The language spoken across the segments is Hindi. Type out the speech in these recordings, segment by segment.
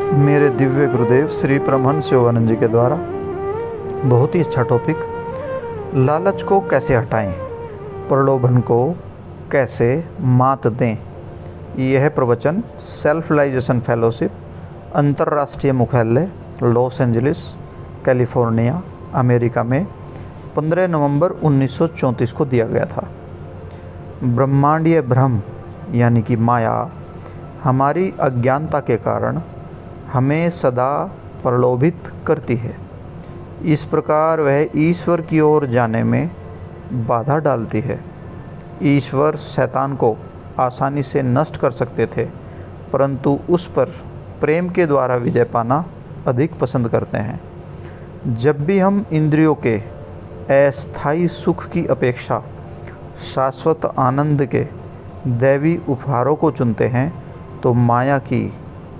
मेरे दिव्य गुरुदेव श्री परमहंस योगानंद जी के द्वारा बहुत ही अच्छा टॉपिक, लालच को कैसे हटाएं, प्रलोभन को कैसे मात दें। यह प्रवचन सेल्फ रियलाइजेशन फेलोशिप, अंतर्राष्ट्रीय मुख्यालय लॉस एंजलिस, कैलिफोर्निया, अमेरिका में 15 नवंबर 1934 को दिया गया था। ब्रह्मांडीय भ्रम यानी कि माया हमारी अज्ञानता के कारण हमें सदा प्रलोभित करती है। इस प्रकार वह ईश्वर की ओर जाने में बाधा डालती है। ईश्वर शैतान को आसानी से नष्ट कर सकते थे, परंतु उस पर प्रेम के द्वारा विजय पाना अधिक पसंद करते हैं। जब भी हम इंद्रियों के अस्थायी सुख की अपेक्षा शाश्वत आनंद के दैवी उपहारों को चुनते हैं तो माया की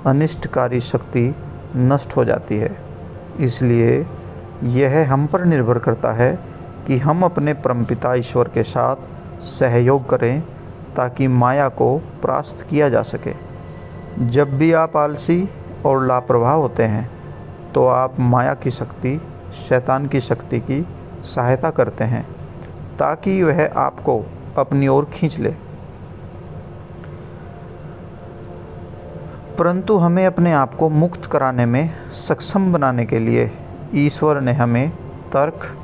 अनिष्टकारी शक्ति नष्ट हो जाती है। इसलिए यह हम पर निर्भर करता है कि हम अपने परमपिता ईश्वर के साथ सहयोग करें ताकि माया को परास्त किया जा सके। जब भी आप आलसी और लापरवाह होते हैं तो आप माया की शक्ति, शैतान की शक्ति की सहायता करते हैं ताकि वह आपको अपनी ओर खींच ले। परंतु हमें अपने आप को मुक्त कराने में सक्षम बनाने के लिए ईश्वर ने हमें तर्क,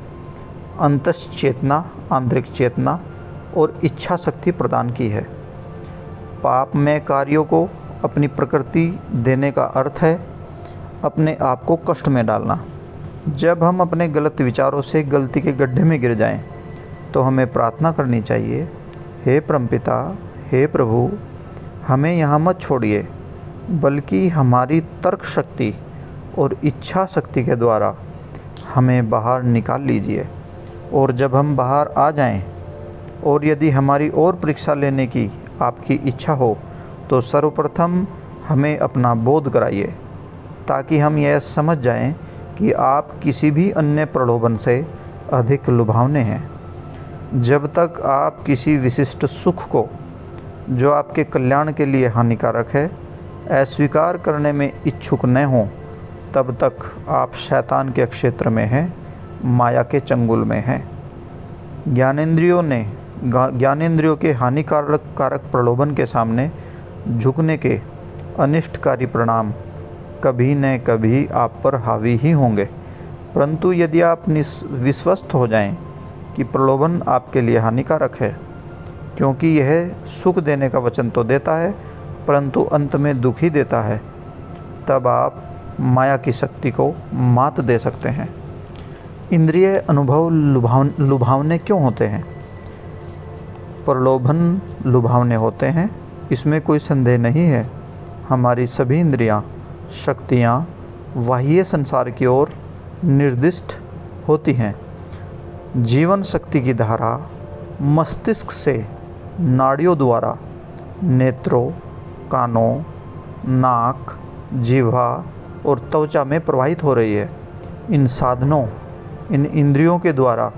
अंतश्चेतना, आंतरिक चेतना और इच्छा शक्ति प्रदान की है। पापमय कार्यों को अपनी प्रकृति देने का अर्थ है अपने आप को कष्ट में डालना। जब हम अपने गलत विचारों से गलती के गड्ढे में गिर जाएं, तो हमें प्रार्थना करनी चाहिए, हे परमपिता, हे प्रभु, हमें यहाँ मत छोड़िए, बल्कि हमारी तर्क शक्ति और इच्छा शक्ति के द्वारा हमें बाहर निकाल लीजिए। और जब हम बाहर आ जाएं, और यदि हमारी और परीक्षा लेने की आपकी इच्छा हो तो सर्वप्रथम हमें अपना बोध कराइए ताकि हम यह समझ जाएं कि आप किसी भी अन्य प्रलोभन से अधिक लुभावने हैं। जब तक आप किसी विशिष्ट सुख को, जो आपके कल्याण के लिए हानिकारक है, अस्वीकार करने में इच्छुक न हों, तब तक आप शैतान के क्षेत्र में हैं, माया के चंगुल में हैं। ज्ञानेंद्रियों के हानिकारक प्रलोभन के सामने झुकने के अनिष्टकारी परिणाम कभी न कभी आप पर हावी ही होंगे। परंतु यदि आप विश्वस्त हो जाएं कि प्रलोभन आपके लिए हानिकारक है, क्योंकि यह सुख देने का वचन तो देता है परंतु अंत में दुख ही देता है, तब आप माया की शक्ति को मात दे सकते हैं। इंद्रिय अनुभव लुभावने क्यों होते हैं? प्रलोभन लुभावने होते हैं, इसमें कोई संदेह नहीं है। हमारी सभी इंद्रियां, शक्तियां बाह्य संसार की ओर निर्दिष्ट होती हैं। जीवन शक्ति की धारा मस्तिष्क से नाड़ियों द्वारा नेत्रों, कानों, नाक, जिह्वा और त्वचा में प्रवाहित हो रही है। इन साधनों, इन इंद्रियों के द्वारा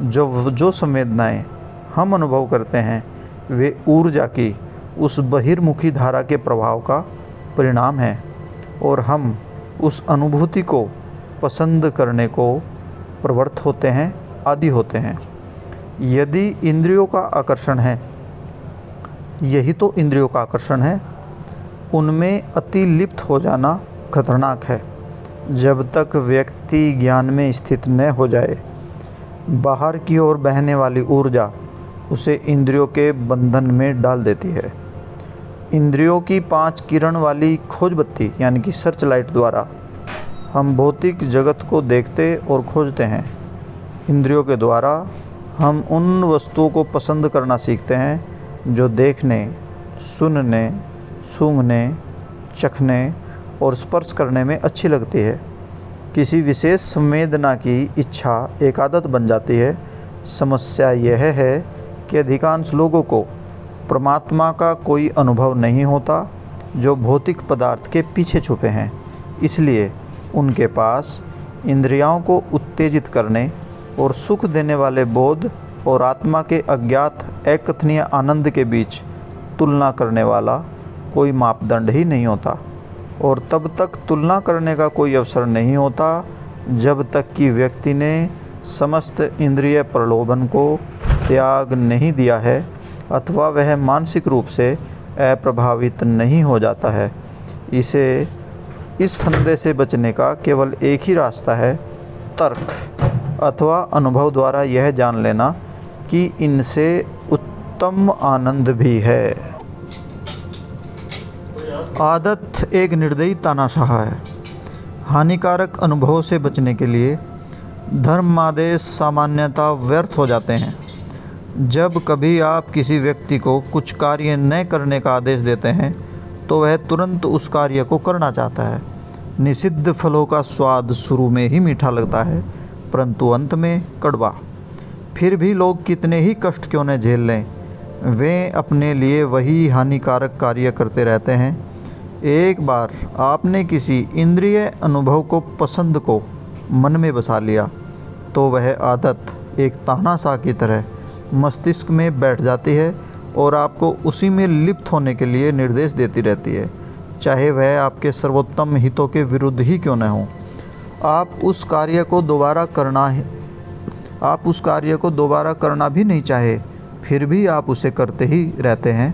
जो संवेदनाएं हम अनुभव करते हैं, वे ऊर्जा की उस बहिर्मुखी धारा के प्रभाव का परिणाम है और हम उस अनुभूति को पसंद करने को प्रवृत्त होते हैं, आदि होते हैं। यदि इंद्रियों का आकर्षण है, यही तो इंद्रियों का आकर्षण है, उनमें अति लिप्त हो जाना खतरनाक है। जब तक व्यक्ति ज्ञान में स्थित न हो जाए, बाहर की ओर बहने वाली ऊर्जा उसे इंद्रियों के बंधन में डाल देती है। इंद्रियों की 5 किरण वाली खोज बत्ती यानी कि सर्च लाइट द्वारा हम भौतिक जगत को देखते और खोजते हैं। इंद्रियों के द्वारा हम उन वस्तुओं को पसंद करना सीखते हैं जो देखने, सुनने, सूंघने, चखने और स्पर्श करने में अच्छी लगती है। किसी विशेष संवेदना की इच्छा एक आदत बन जाती है। समस्या यह है कि अधिकांश लोगों को परमात्मा का कोई अनुभव नहीं होता जो भौतिक पदार्थ के पीछे छुपे हैं। इसलिए उनके पास इंद्रियों को उत्तेजित करने और सुख देने वाले बोध और आत्मा के अज्ञात अकथनीय आनंद के बीच तुलना करने वाला कोई मापदंड ही नहीं होता। और तब तक तुलना करने का कोई अवसर नहीं होता जब तक कि व्यक्ति ने समस्त इंद्रिय प्रलोभन को त्याग नहीं दिया है अथवा वह मानसिक रूप से अप्रभावित नहीं हो जाता है। इस फंदे से बचने का केवल एक ही रास्ता है, तर्क अथवा अनुभव द्वारा यह जान लेना कि इनसे उत्तम आनंद भी है। आदत एक निर्दयी तानाशाह है। हानिकारक अनुभवों से बचने के लिए धर्मादेश सामान्यतः व्यर्थ हो जाते हैं। जब कभी आप किसी व्यक्ति को कुछ कार्य न करने का आदेश देते हैं तो वह तुरंत उस कार्य को करना चाहता है। निषिद्ध फलों का स्वाद शुरू में ही मीठा लगता है परंतु अंत में कड़वा। फिर भी लोग कितने ही कष्ट क्यों न झेल लें, वे अपने लिए वही हानिकारक कार्य करते रहते हैं। एक बार आपने किसी इंद्रिय अनुभव को पसंद को मन में बसा लिया तो वह आदत एक तानाशाह की तरह मस्तिष्क में बैठ जाती है और आपको उसी में लिप्त होने के लिए निर्देश देती रहती है, चाहे वह आपके सर्वोत्तम हितों के विरुद्ध ही क्यों न हो। आप उस कार्य को दोबारा करना भी नहीं चाहे, फिर भी आप उसे करते ही रहते हैं।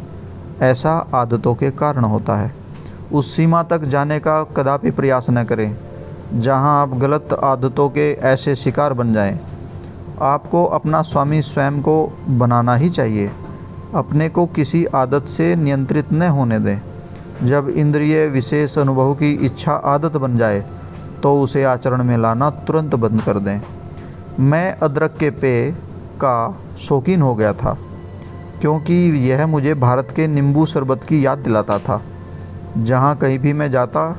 ऐसा आदतों के कारण होता है। उस सीमा तक जाने का कदापि प्रयास न करें जहां आप गलत आदतों के ऐसे शिकार बन जाएं। आपको अपना स्वामी स्वयं को बनाना ही चाहिए। अपने को किसी आदत से नियंत्रित न होने दें। जब इंद्रिय विशेष अनुभव की इच्छा आदत बन जाए तो उसे आचरण में लाना तुरंत बंद कर दें। मैं अदरक के पेय का शौकीन हो गया था क्योंकि यह मुझे भारत के नींबू शरबत की याद दिलाता था। जहाँ कहीं भी मैं जाता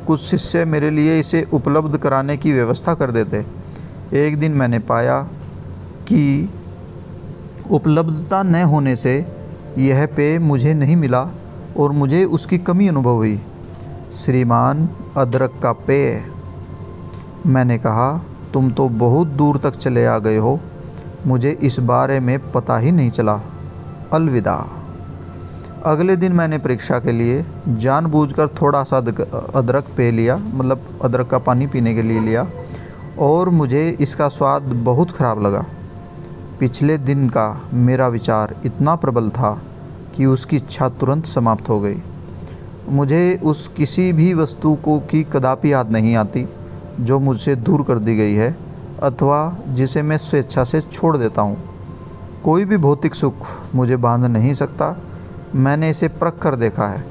कुछ शिष्य मेरे लिए इसे उपलब्ध कराने की व्यवस्था कर देते। एक दिन मैंने पाया कि उपलब्धता न होने से यह पेय मुझे नहीं मिला और मुझे उसकी कमी अनुभव हुई। श्रीमान, अदरक का पेय। मैंने कहा, तुम तो बहुत दूर तक चले आ गए हो, मुझे इस बारे में पता ही नहीं चला। अलविदा। अगले दिन मैंने परीक्षा के लिए जानबूझकर थोड़ा सा अदरक पी लिया, मतलब अदरक का पानी पीने के लिए लिया, और मुझे इसका स्वाद बहुत ख़राब लगा। पिछले दिन का मेरा विचार इतना प्रबल था कि उसकी इच्छा तुरंत समाप्त हो गई। मुझे उस किसी भी वस्तु को की कदापि याद नहीं आती जो मुझसे दूर कर दी गई है अथवा जिसे मैं स्वेच्छा से छोड़ देता हूँ। कोई भी भौतिक सुख मुझे बांध नहीं सकता। मैंने इसे परख कर देखा है।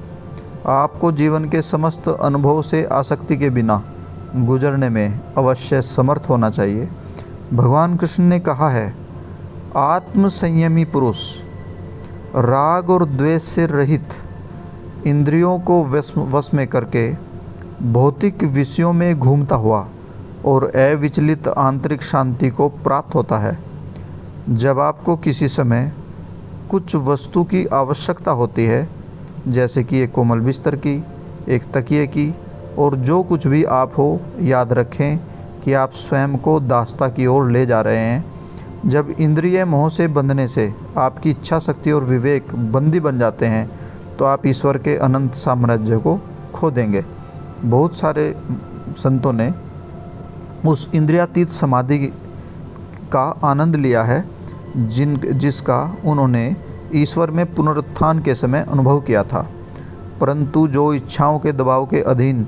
आपको जीवन के समस्त अनुभव से आसक्ति के बिना गुजरने में अवश्य समर्थ होना चाहिए। भगवान कृष्ण ने कहा है, आत्म संयमी पुरुष राग और द्वेष से रहित, इंद्रियों को वश में करके भौतिक विषयों में घूमता हुआ और अविचलित आंतरिक शांति को प्राप्त होता है। जब आपको किसी समय कुछ वस्तु की आवश्यकता होती है, जैसे कि एक कोमल बिस्तर की, एक तकिए की, और जो कुछ भी आप हो, याद रखें कि आप स्वयं को दास्ता की ओर ले जा रहे हैं। जब इंद्रिय मोह से बंधने से आपकी इच्छा शक्ति और विवेक बंदी बन जाते हैं तो आप ईश्वर के अनंत साम्राज्य को खो देंगे। बहुत सारे संतों ने उस इंद्रियातीत समाधि का आनंद लिया है जिसका उन्होंने ईश्वर में पुनरुत्थान के समय अनुभव किया था, परंतु जो इच्छाओं के दबाव के अधीन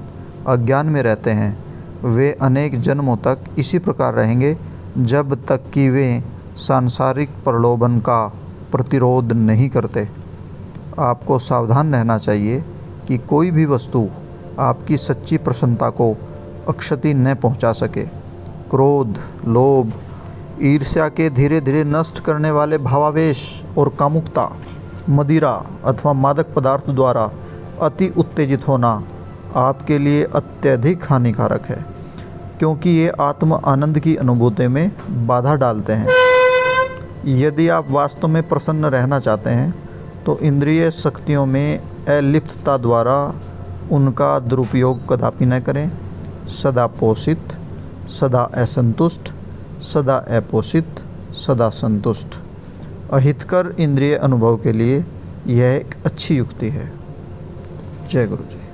अज्ञान में रहते हैं वे अनेक जन्मों तक इसी प्रकार रहेंगे जब तक कि वे सांसारिक प्रलोभन का प्रतिरोध नहीं करते। आपको सावधान रहना चाहिए कि कोई भी वस्तु आपकी सच्ची प्रसन्नता को अक्षति न पहुंचा सके। क्रोध, लोभ, ईर्ष्या के धीरे धीरे नष्ट करने वाले भावावेश और कामुकता, मदिरा अथवा मादक पदार्थ द्वारा अति उत्तेजित होना आपके लिए अत्यधिक हानिकारक है, क्योंकि ये आत्म आनंद की अनुभूति में बाधा डालते हैं। यदि आप वास्तव में प्रसन्न रहना चाहते हैं तो इंद्रिय शक्तियों में अलिप्तता द्वारा उनका दुरुपयोग कदापि न करें। सदा पोषित, सदा असंतुष्ट, सदा अपोषित, सदा संतुष्ट। अहितकर इंद्रिय अनुभव के लिए यह एक अच्छी युक्ति है। जय गुरु जी।